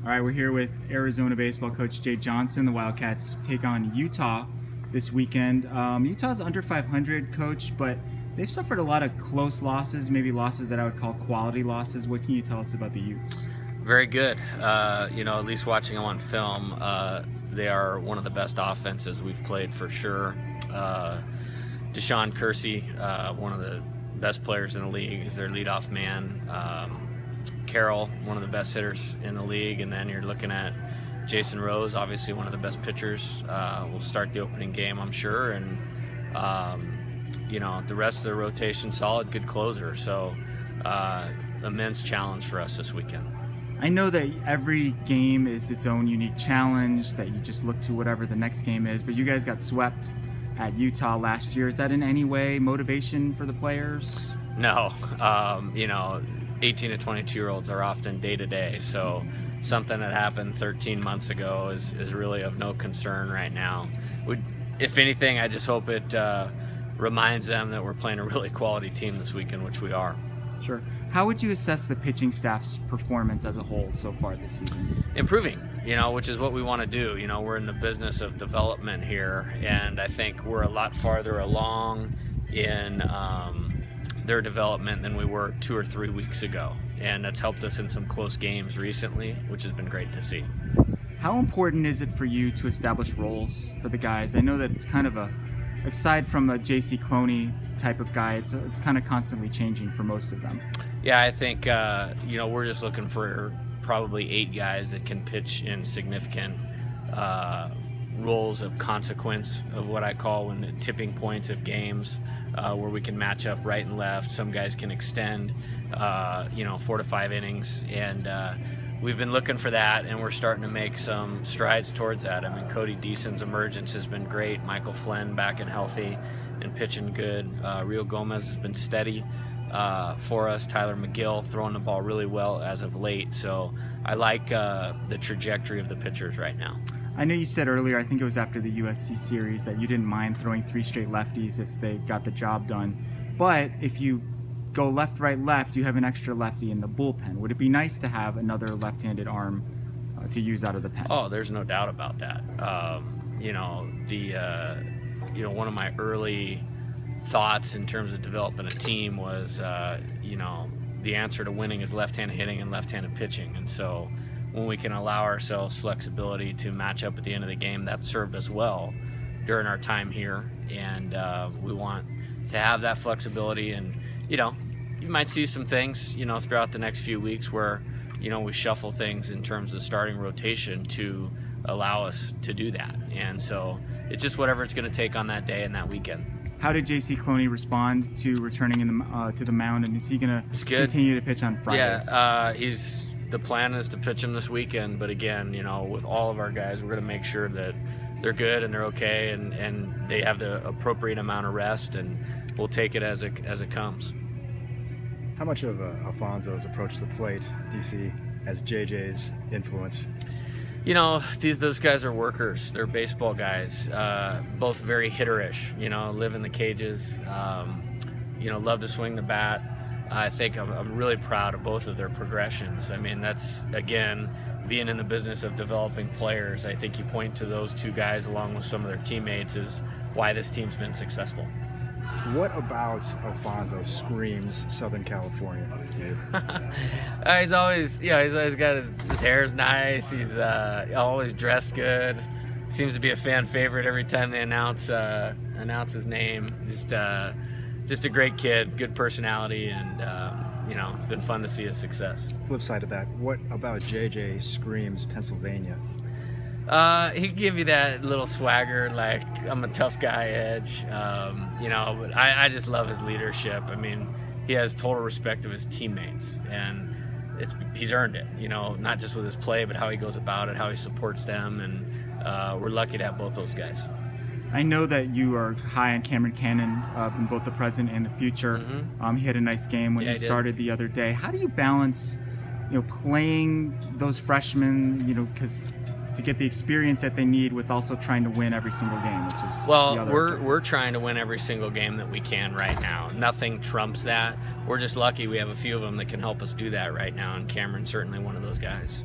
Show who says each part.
Speaker 1: All right, we're here with Arizona baseball coach Jay Johnson. The Wildcats take on Utah this weekend. Utah's under 500, coach, but they've suffered a lot of close losses, maybe losses that I would call quality losses. What can you tell us about the Utes?
Speaker 2: Very good. At least watching them on film, they are one of the best offenses we've played for sure. Deshaun Kersey, one of the best players in the league, is their leadoff man. Carroll, one of the best hitters in the league, and then you're looking at Jason Rose, obviously one of the best pitchers. Will start the opening game, I'm sure, and the rest of the rotation solid, good closer. So immense challenge for us this weekend.
Speaker 1: I know that every game is its own unique challenge, that you just look to whatever the next game is, but you guys got swept at Utah last year. Is that in any way motivation for the players?
Speaker 2: No. 18 to 22-year-olds are often day-to-day, so something that happened 13 months ago is really of no concern right now. If anything, I just hope it reminds them that we're playing a really quality team this weekend, which we are.
Speaker 1: Sure. How would you assess the pitching staff's performance as a whole so far this season?
Speaker 2: Improving, which is what we want to do. We're in the business of development here, and I think we're a lot farther along in their development than we were 2 or 3 weeks ago, and that's helped us in some close games recently, which has been great to see.
Speaker 1: How important is it for you to establish roles for the guys? I know that it's kind of aside from a J.C. Cloney type of guy, it's kind of constantly changing for most of them.
Speaker 2: Yeah, I think we're just looking for probably 8 guys that can pitch in significant roles of consequence, of what I call when the tipping points of games, where we can match up right and left. Some guys can extend 4 to 5 innings, and we've been looking for that, and we're starting to make some strides towards that. I mean, Cody Deason's emergence has been great. Michael Flynn back and healthy and pitching good. Rio Gomez has been steady for us. Tyler McGill throwing the ball really well as of late. So I like the trajectory of the pitchers right now.
Speaker 1: I know you said earlier, I think it was after the USC series, that you didn't mind throwing 3 straight lefties if they got the job done. But if you go left, right, left, you have an extra lefty in the bullpen. Would it be nice to have another left-handed arm to use out of the pen?
Speaker 2: Oh, there's no doubt about that. One of my early thoughts in terms of developing a team was, the answer to winning is left-handed hitting and left-handed pitching. And so when we can allow ourselves flexibility to match up at the end of the game, that served us well during our time here. And we want to have that flexibility. And, you might see some things, throughout the next few weeks where, we shuffle things in terms of starting rotation to allow us to do that. And so it's just whatever it's going to take on that day and that weekend.
Speaker 1: How did J.C. Cloney respond to returning to the mound, and is he going to continue to pitch on Fridays?
Speaker 2: Yeah, the plan is to pitch him this weekend, but again, with all of our guys, we're going to make sure that they're good and they're okay and they have the appropriate amount of rest, and we'll take it as it comes.
Speaker 3: How much of Alfonso's approach to the plate do you see as JJ's influence?
Speaker 2: Those guys are workers. They're baseball guys, both very hitterish, live in the cages, love to swing the bat. I think I'm really proud of both of their progressions. I mean, that's, again, being in the business of developing players. I think you point to those 2 guys along with some of their teammates is why this team's been successful.
Speaker 3: What about Alfonso screams Southern California to you?
Speaker 2: He's always got his hair's nice. He's always dressed good. Seems to be a fan favorite every time they announce his name. Just a great kid, good personality, and it's been fun to see his success.
Speaker 3: Flip side of that, what about JJ screams Pennsylvania?
Speaker 2: He give you that little swagger, like I'm a tough guy edge, but I just love his leadership. I mean, he has total respect of his teammates, and he's earned it, not just with his play, but how he goes about it, how he supports them, and we're lucky to have both those guys.
Speaker 1: I know that you are high on Cameron Cannon in both the present and the future.
Speaker 2: Mm-hmm.
Speaker 1: He had a nice game when he started the other day. How do you balance, playing those freshmen, because to get the experience that they need with also trying to win every single game, which is
Speaker 2: we're trying to win every single game that we can right now. Nothing trumps that. We're just lucky we have a few of them that can help us do that right now, and Cameron's certainly one of those guys.